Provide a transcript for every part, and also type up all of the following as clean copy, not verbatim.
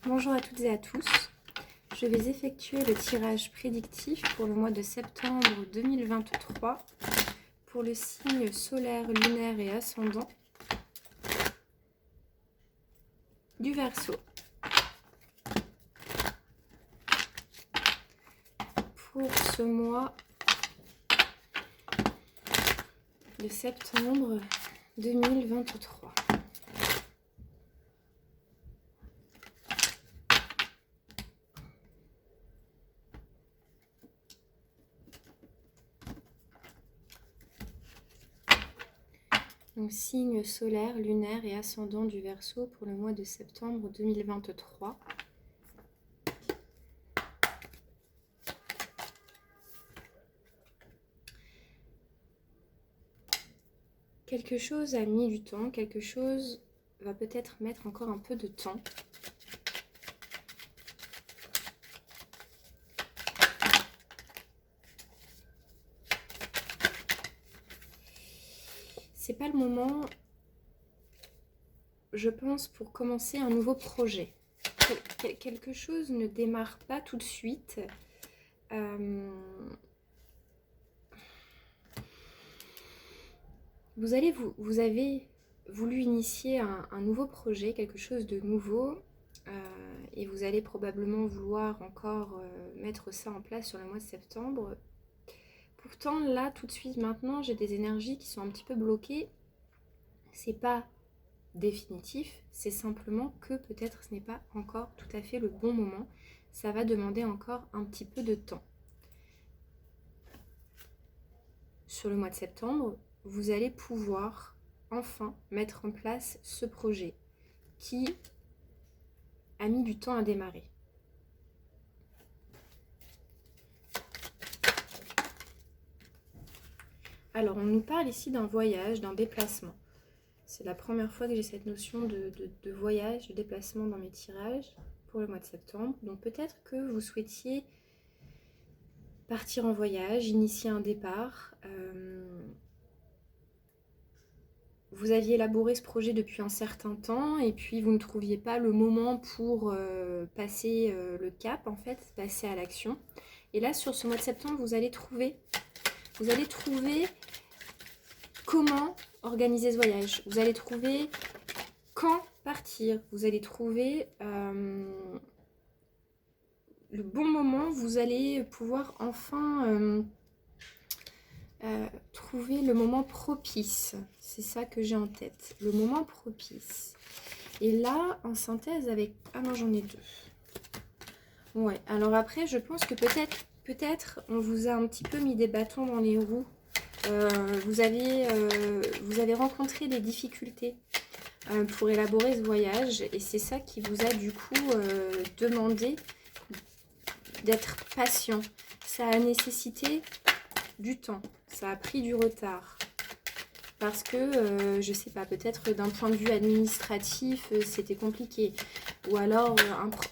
Bonjour à toutes et à tous. Je vais effectuer le tirage prédictif pour le mois de septembre 2023 pour le signe solaire, lunaire et ascendant du Verseau. Pour ce mois de septembre 2023. Donc, signe solaire, lunaire et ascendant du Verseau pour le mois de septembre 2023. Quelque chose a mis du temps, quelque chose va peut-être mettre encore un peu de temps. C'est pas le moment, je pense, pour commencer un nouveau projet. Quelque chose ne démarre pas tout de suite. Vous avez voulu initier un nouveau projet, quelque chose de nouveau, et vous allez probablement vouloir encore mettre ça en place sur le mois de septembre. Pourtant, là, tout de suite, maintenant, j'ai des énergies qui sont un petit peu bloquées. C'est pas définitif, c'est simplement que peut-être ce n'est pas encore tout à fait le bon moment. Ça va demander encore un petit peu de temps. Sur le mois de septembre, vous allez pouvoir enfin mettre en place ce projet qui a mis du temps à démarrer. Alors, on nous parle ici d'un voyage, d'un déplacement. C'est la première fois que j'ai cette notion de voyage, de déplacement dans mes tirages pour le mois de septembre. Donc peut-être que vous souhaitiez partir en voyage, initier un départ. Vous aviez élaboré ce projet depuis un certain temps et puis vous ne trouviez pas le moment pour passer le cap, en fait, passer à l'action. Et là, sur ce mois de septembre, vous allez trouver comment organiser ce voyage. Vous allez trouver quand partir. Vous allez trouver le bon moment. Vous allez pouvoir enfin trouver le moment propice. C'est ça que j'ai en tête. Le moment propice. Et là, en synthèse avec... Ah non, j'en ai deux. Ouais, alors après, je pense que peut-être on vous a un petit peu mis des bâtons dans les roues. Vous avez rencontré des difficultés pour élaborer ce voyage et c'est ça qui vous a du coup demandé d'être patient. Ça a nécessité du temps, ça a pris du retard parce que je sais pas, peut-être d'un point de vue administratif c'était compliqué ou alors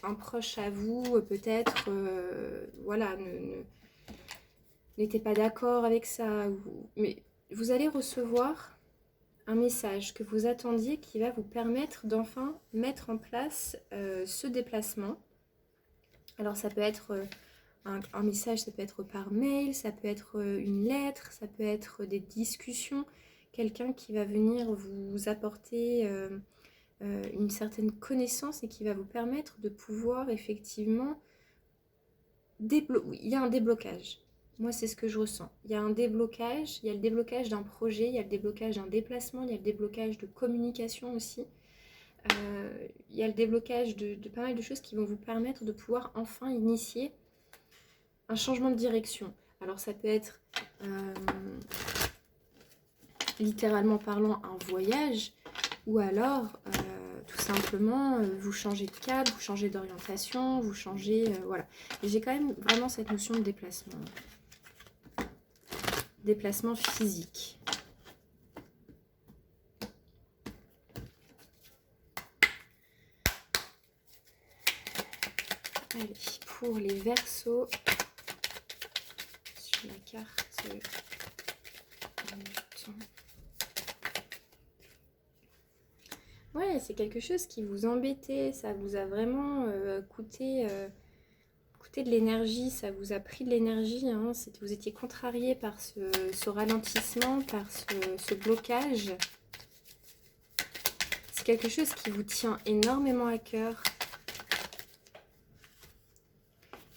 un proche à vous peut-être voilà n'était pas d'accord avec ça, mais vous allez recevoir un message que vous attendiez qui va vous permettre d'enfin mettre en place ce déplacement. Alors ça peut être un message, ça peut être par mail, ça peut être une lettre, ça peut être des discussions, quelqu'un qui va venir vous apporter une certaine connaissance et qui va vous permettre de pouvoir effectivement il y a un déblocage. Moi, c'est ce que je ressens. Il y a un déblocage, il y a le déblocage d'un projet, il y a le déblocage d'un déplacement, il y a le déblocage de communication aussi. Il y a le déblocage de pas mal de choses qui vont vous permettre de pouvoir enfin initier un changement de direction. Alors ça peut être littéralement parlant un voyage ou alors tout simplement vous changez de cap, vous changez d'orientation, vous changez... voilà. Et j'ai quand même vraiment cette notion de déplacement. Déplacement physique. Allez, pour les Verseaux, sur la carte du temps. Ouais, c'est quelque chose qui vous embêtait, ça vous a vraiment coûté de l'énergie, ça vous a pris de l'énergie, hein. Vous étiez contrarié par ce ralentissement, par ce blocage. C'est quelque chose qui vous tient énormément à cœur.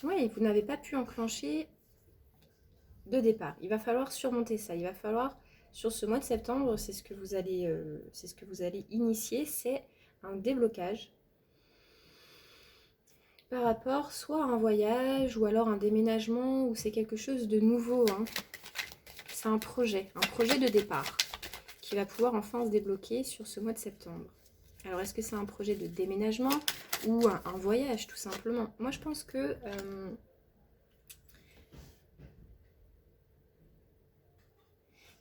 Oui, vous n'avez pas pu enclencher de départ. Il va falloir surmonter ça. Il va falloir, sur ce mois de septembre, c'est ce que vous allez initier, c'est un déblocage par rapport soit à un voyage ou alors un déménagement ou c'est quelque chose de nouveau, hein. C'est un projet de départ qui va pouvoir enfin se débloquer sur ce mois de septembre. Alors, est-ce que c'est un projet de déménagement ou un voyage, tout simplement? Moi, je pense que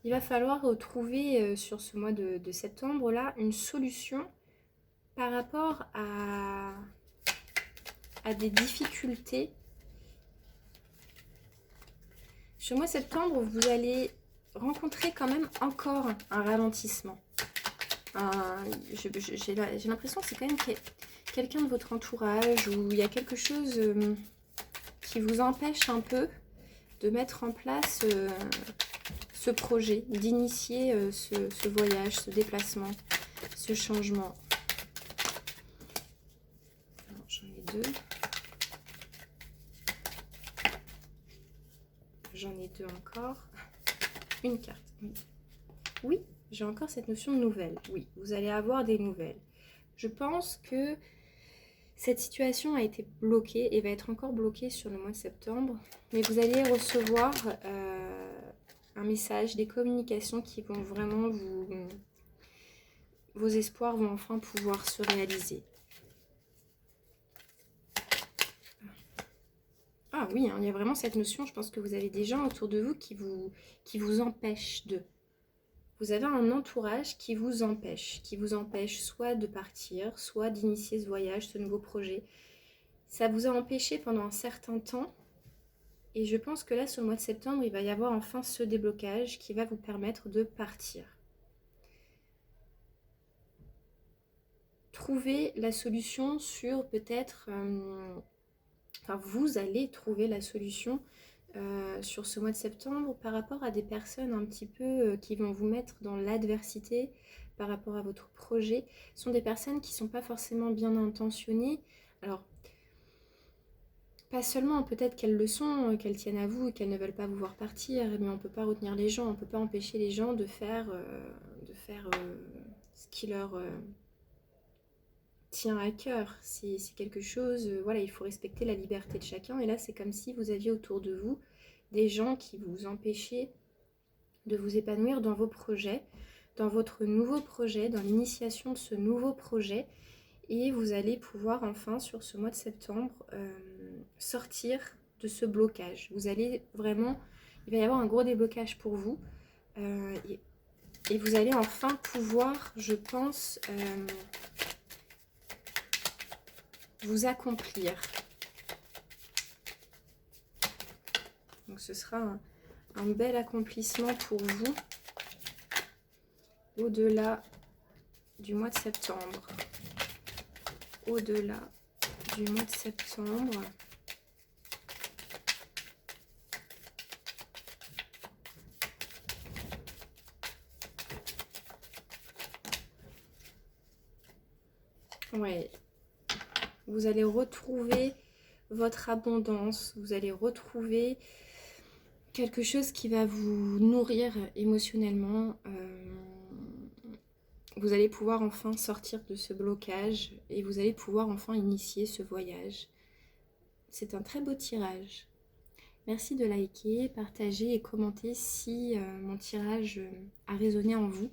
il va falloir trouver sur ce mois de septembre-là une solution par rapport à des difficultés. Sur le mois de septembre, vous allez rencontrer quand même encore un ralentissement. J'ai l'impression que c'est quand même quelqu'un de votre entourage où il y a quelque chose qui vous empêche un peu de mettre en place ce projet, d'initier ce voyage, ce déplacement, ce changement. J'en ai deux. J'en ai deux encore. Une carte. Oui, j'ai encore cette notion de nouvelles. Oui, vous allez avoir des nouvelles. Je pense que cette situation a été bloquée et va être encore bloquée sur le mois de septembre. Mais vous allez recevoir un message, des communications qui vont vraiment vos espoirs vont enfin pouvoir se réaliser. Ah oui, hein, il y a vraiment cette notion, je pense que vous avez des gens autour de vous qui vous empêchent de. Vous avez un entourage qui vous empêche soit de partir, soit d'initier ce voyage, ce nouveau projet. Ça vous a empêché pendant un certain temps. Et je pense que là, sur le mois de septembre, il va y avoir enfin ce déblocage qui va vous permettre de partir. Trouver la solution sur peut-être... Enfin, vous allez trouver la solution sur ce mois de septembre par rapport à des personnes un petit peu qui vont vous mettre dans l'adversité par rapport à votre projet. Ce sont des personnes qui ne sont pas forcément bien intentionnées. Alors, pas seulement, peut-être qu'elles le sont, qu'elles tiennent à vous et qu'elles ne veulent pas vous voir partir, mais on ne peut pas retenir les gens, on ne peut pas empêcher les gens de faire ce qui leur tient à cœur. C'est quelque chose, voilà, il faut respecter la liberté de chacun. Et là, c'est comme si vous aviez autour de vous des gens qui vous empêchaient de vous épanouir dans vos projets, dans votre nouveau projet, dans l'initiation de ce nouveau projet. Et vous allez pouvoir enfin, sur ce mois de septembre, sortir de ce blocage. Vous allez vraiment, il va y avoir un gros déblocage pour vous. Et vous allez enfin pouvoir, je pense, vous accomplir. Donc ce sera un bel accomplissement pour vous au-delà du mois de septembre. Au-delà du mois de septembre. Ouais. Vous allez retrouver votre abondance, vous allez retrouver quelque chose qui va vous nourrir émotionnellement. Vous allez pouvoir enfin sortir de ce blocage et vous allez pouvoir enfin initier ce voyage. C'est un très beau tirage. Merci de liker, partager et commenter si mon tirage a résonné en vous.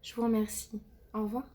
Je vous remercie. Au revoir.